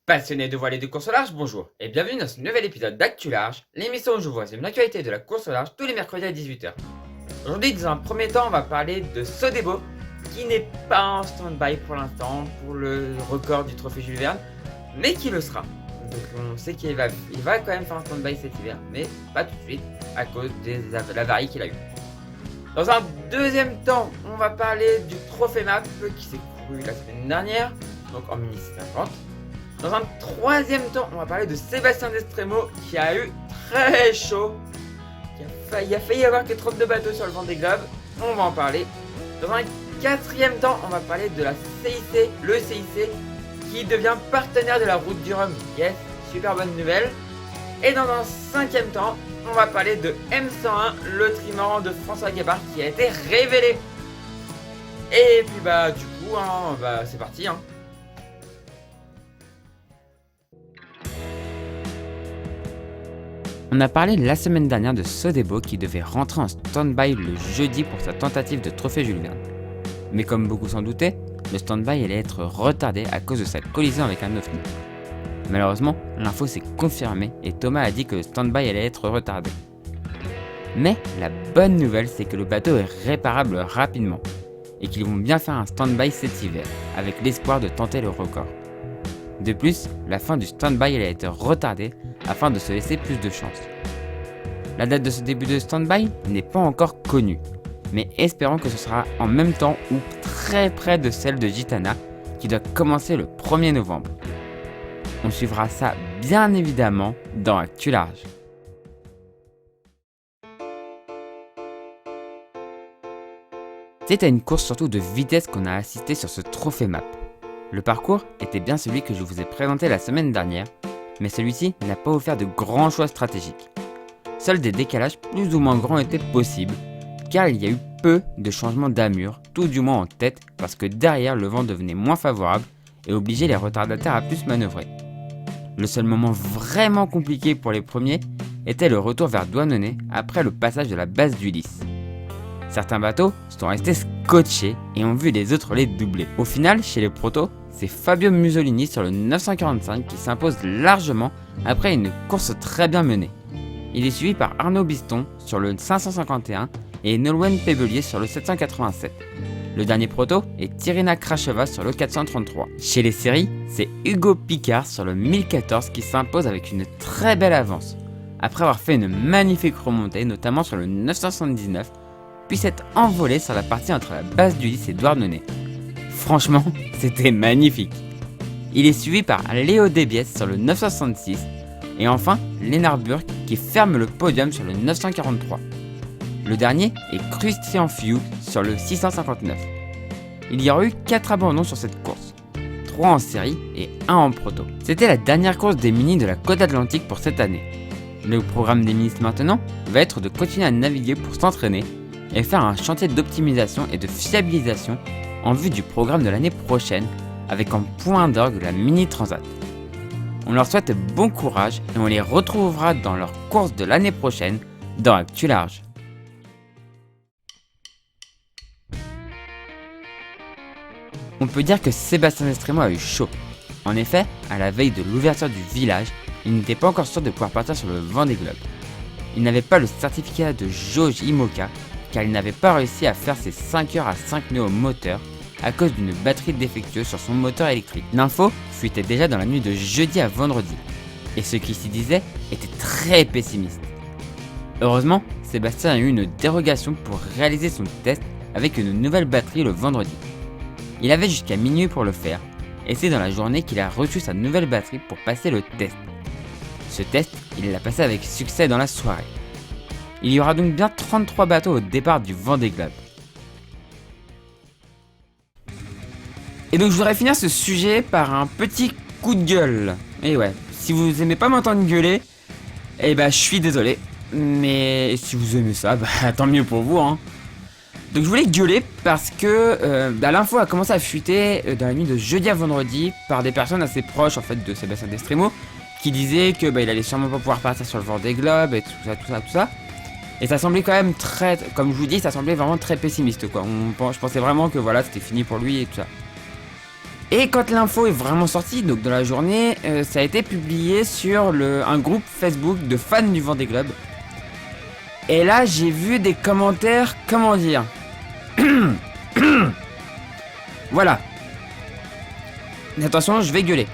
Passionnés de voile et de course au large, bonjour et bienvenue dans ce nouvel épisode d'Actu Large, l'émission où je vous résume l'actualité de la course au large tous les mercredis à 18 h. Aujourd'hui, dans un premier temps, on va parler de Sodebo, qui n'est pas en stand-by pour l'instant pour le record du trophée Jules Verne, mais qui le sera. Donc on sait qu'il va quand même faire un stand-by cet hiver, mais pas tout de suite à cause de l'avarie qu'il a eu. Dans un deuxième temps, on va parler du trophée MAP qui s'est couru la semaine dernière, donc en mini 50. Dans un troisième temps, on va parler de Sébastien Destremo qui a eu très chaud. Il a failli avoir que 32 bateaux sur le Vendée Globe. On va en parler. Dans un quatrième temps, on va parler de la CIC, le CIC, qui devient partenaire de la Route du Rhum. Yes, super bonne nouvelle. Et dans un cinquième temps, on va parler de M101, le trimaran de François Gabard qui a été révélé. Et puis du coup, c'est parti. On a parlé la semaine dernière de Sodebo qui devait rentrer en stand-by le jeudi pour sa tentative de trophée Jules Verne. Mais comme beaucoup s'en doutaient, le stand-by allait être retardé à cause de sa collision avec un ovni. Malheureusement, l'info s'est confirmée et Thomas a dit que le stand-by allait être retardé. Mais la bonne nouvelle, c'est que le bateau est réparable rapidement et qu'ils vont bien faire un stand-by cet hiver, avec l'espoir de tenter le record. De plus, la fin du stand-by a été retardée afin de se laisser plus de chance. La date de ce début de stand-by n'est pas encore connue, mais espérons que ce sera en même temps ou très près de celle de Gitana qui doit commencer le 1er novembre. On suivra ça bien évidemment dans Actu Large. C'est à une course surtout de vitesse qu'on a assisté sur ce trophée MAP. Le parcours était bien celui que je vous ai présenté la semaine dernière, mais celui-ci n'a pas offert de grands choix stratégiques. Seuls des décalages plus ou moins grands étaient possibles, car il y a eu peu de changements d'amure, tout du moins en tête, parce que derrière le vent devenait moins favorable et obligeait les retardataires à plus manœuvrer. Le seul moment vraiment compliqué pour les premiers était le retour vers Douarnenez après le passage de la base d'Ulysse. Certains bateaux sont restés scotchés et ont vu les autres les doubler. Au final, chez les protos, c'est Fabio Musolini sur le 945 qui s'impose largement après une course très bien menée. Il est suivi par Arnaud Biston sur le 551 et Nolwenn Pebelier sur le 787. Le dernier proto est Irina Kracheva sur le 433. Chez les séries, c'est Hugo Picard sur le 1014 qui s'impose avec une très belle avance, après avoir fait une magnifique remontée, notamment sur le 979, puis s'être envolé sur la partie entre la base d'Ulysse et Douarnenez. Franchement, c'était magnifique. Il est suivi par Léo Debiès sur le 966 et enfin Lennart Burk qui ferme le podium sur le 943. Le dernier est Christian Fiou sur le 659. Il y aura eu 4 abandons sur cette course, 3 en série et 1 en proto. C'était la dernière course des minis de la côte atlantique pour cette année. Le programme des minis maintenant va être de continuer à naviguer pour s'entraîner et faire un chantier d'optimisation et de fiabilisation en vue du programme de l'année prochaine avec en point d'orgue la Mini Transat. On leur souhaite bon courage et on les retrouvera dans leur course de l'année prochaine dans Actu Large. On peut dire que Sébastien Destremo a eu chaud. En effet, à la veille de l'ouverture du village, il n'était pas encore sûr de pouvoir partir sur le Vendée Globe. Il n'avait pas le certificat de jauge IMOCA car il n'avait pas réussi à faire ses 5 heures à 5 nœuds au moteur à cause d'une batterie défectueuse sur son moteur électrique. L'info fuitait déjà dans la nuit de jeudi à vendredi, et ce qui s'y disait était très pessimiste. Heureusement, Sébastien a eu une dérogation pour réaliser son test avec une nouvelle batterie le vendredi. Il avait jusqu'à minuit pour le faire, et c'est dans la journée qu'il a reçu sa nouvelle batterie pour passer le test. Ce test, il l'a passé avec succès dans la soirée. Il y aura donc bien 33 bateaux au départ du Vendée Globe. Et donc je voudrais finir ce sujet par un petit coup de gueule. Et ouais, si vous aimez pas m'entendre gueuler, je suis désolé. Mais si vous aimez ça, tant mieux pour vous, hein. Donc je voulais gueuler parce que l'info a commencé à fuiter dans la nuit de jeudi à vendredi par des personnes assez proches en fait de Sébastien Destremo qui disaient que il allait sûrement pas pouvoir partir sur le Vendée Globe et tout ça. Et ça semblait quand même très, comme je vous dis, ça semblait vraiment très pessimiste quoi. Je pensais vraiment que voilà, c'était fini pour lui et tout ça. Et quand l'info est vraiment sortie, donc dans la journée, ça a été publié sur un groupe Facebook de fans du Vendée Globe. Et là, j'ai vu des commentaires, comment dire voilà. Mais attention, je vais gueuler.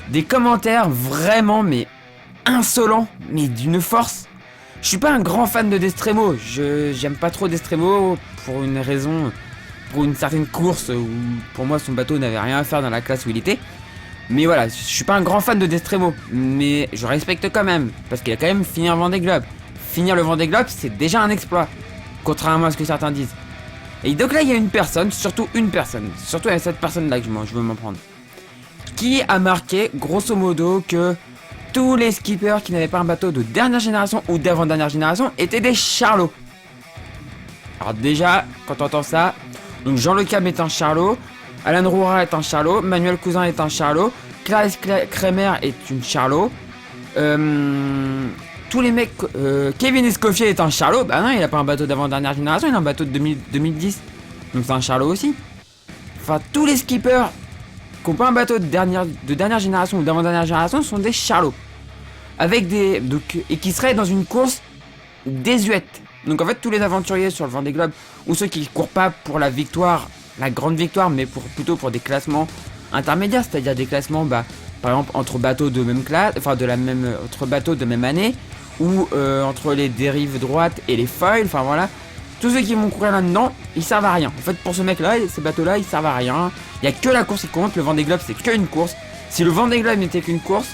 Des commentaires vraiment, mais insolents, mais d'une force. Je suis pas un grand fan de Destremo. J'aime pas trop Destremo pour une raison, pour une certaine course où pour moi son bateau n'avait rien à faire dans la classe où il était. Mais voilà, je suis pas un grand fan de Destremo, mais je respecte quand même parce qu'il a quand même fini un Vendée Globe. Finir le Vendée Globe, c'est déjà un exploit, contrairement à ce que certains disent. Et donc là, il y a une personne, surtout il y a cette personne-là que je veux m'en prendre, qui a marqué, grosso modo, que tous les skippers qui n'avaient pas un bateau de dernière génération ou d'avant-dernière génération étaient des charlots. Alors déjà, quand on entend ça, donc Jean Le Cam est un charlot, Alan Roura est un charlot, Manuel Cousin est un charlot, Clarisse Kremer est une charlot, tous les mecs, Kevin Escoffier est un charlot. Bah non, il a pas un bateau d'avant-dernière génération, il a un bateau de 2010. Donc c'est un charlot aussi. Enfin, tous les skippers qui n'ont pas un bateau de dernière génération ou d'avant-dernière génération sont des charlots. Avec des. Donc, et qui seraient dans une course désuète. Donc en fait, tous les aventuriers sur le Vendée Globe, ou ceux qui ne courent pas pour la victoire, la grande victoire, mais plutôt pour des classements intermédiaires, c'est-à-dire des classements, bah, par exemple, entre bateaux de même classe, enfin entre bateaux de même année, ou entre les dérives droites et les foils, enfin voilà. Tous ceux qui vont courir là-dedans, ils servent à rien. En fait, pour ce mec-là, ces bateaux-là, ils servent à rien. Il n'y a que la course qui compte. Le Vendée Globe, c'est qu'une course. Si le Vendée Globe n'était qu'une course,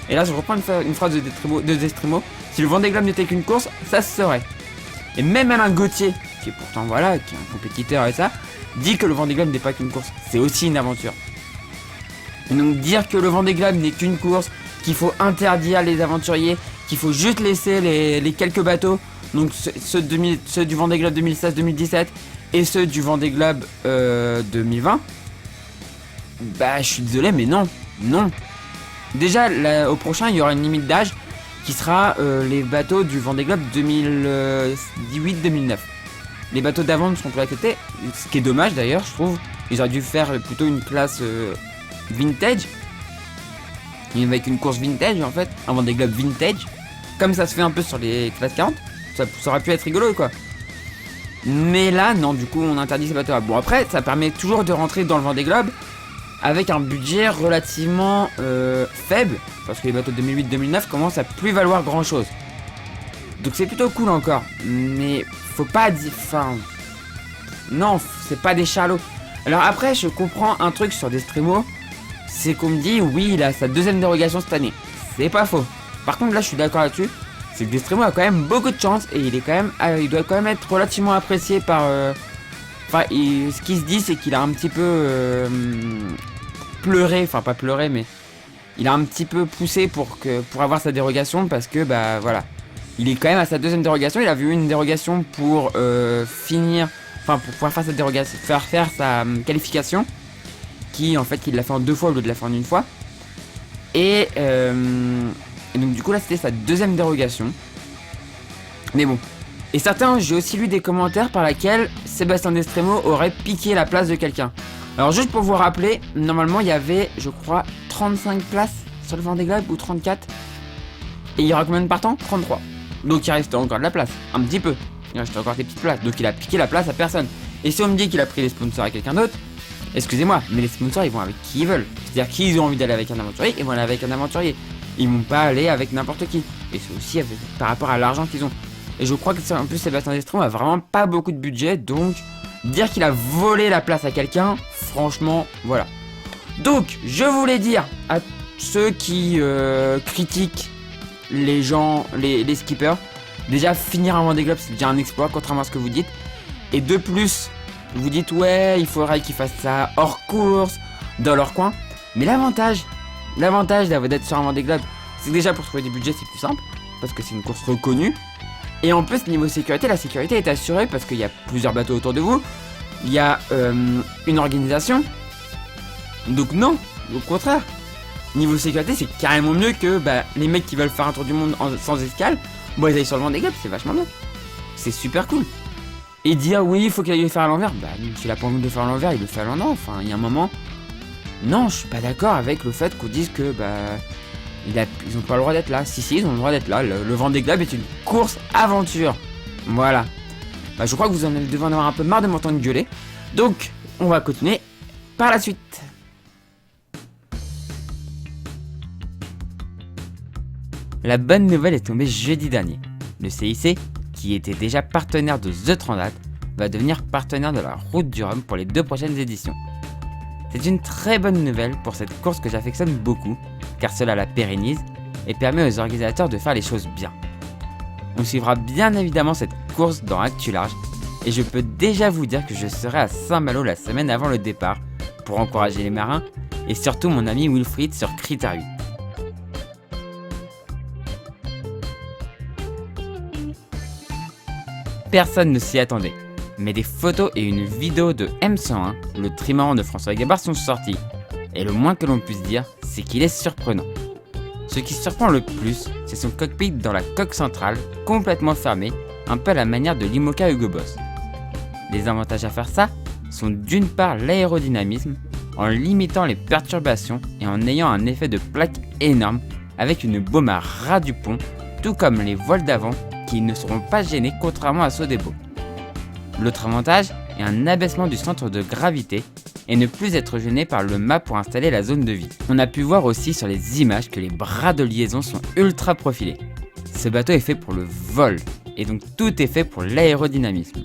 et là je reprends une phrase de Destremo, si le Vendée Globe n'était qu'une course, ça se saurait. Et même Alain Gauthier, qui est pourtant voilà, qui est un compétiteur et ça, dit que le Vendée Globe n'est pas qu'une course. C'est aussi une aventure. Et donc dire que le Vendée Globe n'est qu'une course, qu'il faut interdire les aventuriers, qu'il faut juste laisser les quelques bateaux, donc ceux du Vendée Globe 2016-2017 et ceux du Vendée Globe 2020, bah je suis désolé mais non. Déjà là, au prochain il y aura une limite d'âge qui sera les bateaux du Vendée Globe 2018-2009. Les bateaux d'avant ne seront plus acceptés, ce qui est dommage d'ailleurs je trouve. Ils auraient dû faire plutôt une classe vintage, avec une course vintage en fait, un Vendée Globe vintage, comme ça se fait un peu sur les classes 40, ça aurait pu être rigolo quoi. Mais là non, du coup on interdit ces bateaux là. Bon après ça permet toujours de rentrer dans le Vendée Globe avec un budget relativement faible, parce que les bateaux de 2008-2009 commencent à plus valoir grand chose. Donc c'est plutôt cool encore, mais faut pas dire, enfin non, c'est pas des charlots. Alors après je comprends un truc sur Destremo, c'est qu'on me dit oui il a sa deuxième dérogation cette année. C'est pas faux. Par contre là je suis d'accord là-dessus, c'est que Destremo a quand même beaucoup de chance et il doit quand même être relativement apprécié par. Enfin ce qui se dit c'est qu'il a un petit peu pleuré, enfin pas pleuré mais il a un petit peu poussé pour avoir sa dérogation parce que bah voilà. Il est quand même à sa deuxième dérogation, il a vu une dérogation pour finir, enfin pour pouvoir faire cette dérogation, faire sa qualification. Qui en fait il l'a fait en 2 fois au lieu de la faire en 1 fois. Et donc du coup là c'était sa deuxième dérogation. Mais bon. Et certains, j'ai aussi lu des commentaires par lesquels Sébastien Destremo aurait piqué la place de quelqu'un. Alors juste pour vous rappeler, normalement il y avait je crois 35 places sur le Vendée Globe ou 34. Et il y aura combien de partants? 33. Donc il restait encore de la place, un petit peu. Il restait encore des petites places. Donc il a piqué la place à personne. Et si on me dit qu'il a pris les sponsors à quelqu'un d'autre, excusez-moi, mais les sponsors ils vont avec qui ils veulent. C'est-à-dire qu'ils ont envie d'aller avec un aventurier, ils vont aller avec un aventurier. Ils vont pas aller avec n'importe qui. Et c'est aussi par rapport à l'argent qu'ils ont. Et je crois que en plus Sébastien Destremo a vraiment pas beaucoup de budget, donc dire qu'il a volé la place à quelqu'un, franchement, voilà. Donc, je voulais dire à ceux qui critiquent les gens, les skippers, déjà finir un Vendée Globe c'est déjà un exploit, contrairement à ce que vous dites. Et de plus, vous dites ouais, il faudrait qu'ils fassent ça hors course, dans leur coin. Mais l'avantage d'être sur un Vendée Globe, c'est que déjà pour trouver des budgets c'est plus simple, parce que c'est une course reconnue. Et en plus niveau sécurité, la sécurité est assurée parce qu'il y a plusieurs bateaux autour de vous. Il y a une organisation. Donc non, au contraire. Niveau sécurité c'est carrément mieux que les mecs qui veulent faire un tour du monde sans escale. Bon ils aillent sur le Vendée Globe, c'est vachement bien. C'est super cool. Et dire oui il faut qu'il aille faire à l'envers, s'il a pas envie de le faire à l'envers, il le fait à l'envers. Enfin il y a un moment, Non, je suis pas d'accord avec le fait qu'on dise que ils ont pas le droit d'être là. Si, ils ont le droit d'être là. Le Vendée Globe est une course aventure. Voilà. Je crois que vous devez en avoir un peu marre de m'entendre gueuler. Donc, on va continuer par la suite. La bonne nouvelle est tombée jeudi dernier. Le CIC, qui était déjà partenaire de The Transat, va devenir partenaire de la Route du Rhum pour les 2 prochaines éditions. C'est une très bonne nouvelle pour cette course que j'affectionne beaucoup, car cela la pérennise et permet aux organisateurs de faire les choses bien. On suivra bien évidemment cette course dans Actu Large, et je peux déjà vous dire que je serai à Saint-Malo la semaine avant le départ pour encourager les marins et surtout mon ami Wilfried sur Critère 8. Personne ne s'y attendait, mais des photos et une vidéo de M101, le trimaran de François Gabard, sont sortis. Et le moins que l'on puisse dire, c'est qu'il est surprenant. Ce qui surprend le plus, c'est son cockpit dans la coque centrale, complètement fermé, un peu à la manière de l'Imoca Hugo Boss. Les avantages à faire ça sont d'une part l'aérodynamisme, en limitant les perturbations et en ayant un effet de plaque énorme, avec une baume à ras du pont, tout comme les voiles d'avant qui ne seront pas gênés contrairement à Sodebo. L'autre avantage est un abaissement du centre de gravité et ne plus être gêné par le mât pour installer la zone de vie. On a pu voir aussi sur les images que les bras de liaison sont ultra profilés. Ce bateau est fait pour le vol et donc tout est fait pour l'aérodynamisme.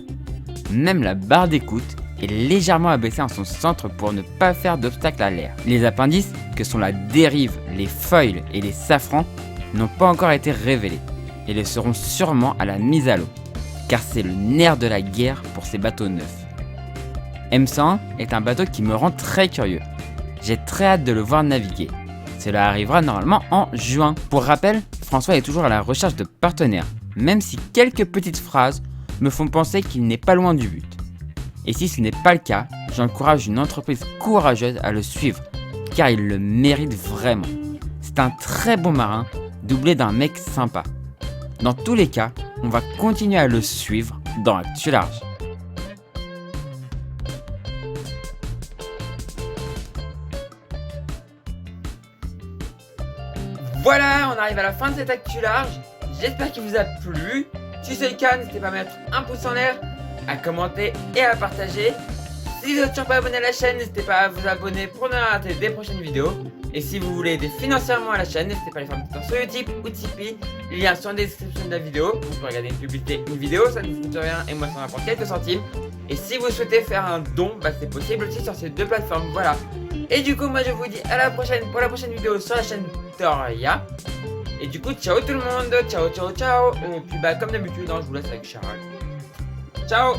Même la barre d'écoute est légèrement abaissée en son centre pour ne pas faire d'obstacle à l'air. Les appendices, que sont la dérive, les foils et les safrans, n'ont pas encore été révélés et le seront sûrement à la mise à l'eau, car c'est le nerf de la guerre pour ces bateaux neufs. M101 est un bateau qui me rend très curieux. J'ai très hâte de le voir naviguer. Cela arrivera normalement en juin. Pour rappel, François est toujours à la recherche de partenaires, même si quelques petites phrases me font penser qu'il n'est pas loin du but. Et si ce n'est pas le cas, j'encourage une entreprise courageuse à le suivre, car il le mérite vraiment. C'est un très bon marin, doublé d'un mec sympa. Dans tous les cas, on va continuer à le suivre dans Actu Large. Voilà, on arrive à la fin de cette Actu Large. J'espère qu'il vous a plu. Si c'est le cas, n'hésitez pas à mettre un pouce en l'air, à commenter et à partager. Si vous n'êtes toujours pas abonné à la chaîne, n'hésitez pas à vous abonner pour ne rien rater des prochaines vidéos. Et si vous voulez aider financièrement à la chaîne, n'hésitez pas à aller faire un petit tour sur Utip ou Tipeee. Les liens sont en description de la vidéo. Vous pouvez regarder une publicité, une vidéo, ça ne vous coûte rien et moi ça m'apporte quelques centimes. Et si vous souhaitez faire un don, c'est possible aussi sur ces 2 plateformes, voilà. Et du coup, moi je vous dis à la prochaine pour la prochaine vidéo sur la chaîne Toria. Et du coup, ciao tout le monde, ciao ciao ciao. Et puis comme d'habitude, je vous laisse avec Charles. Ciao.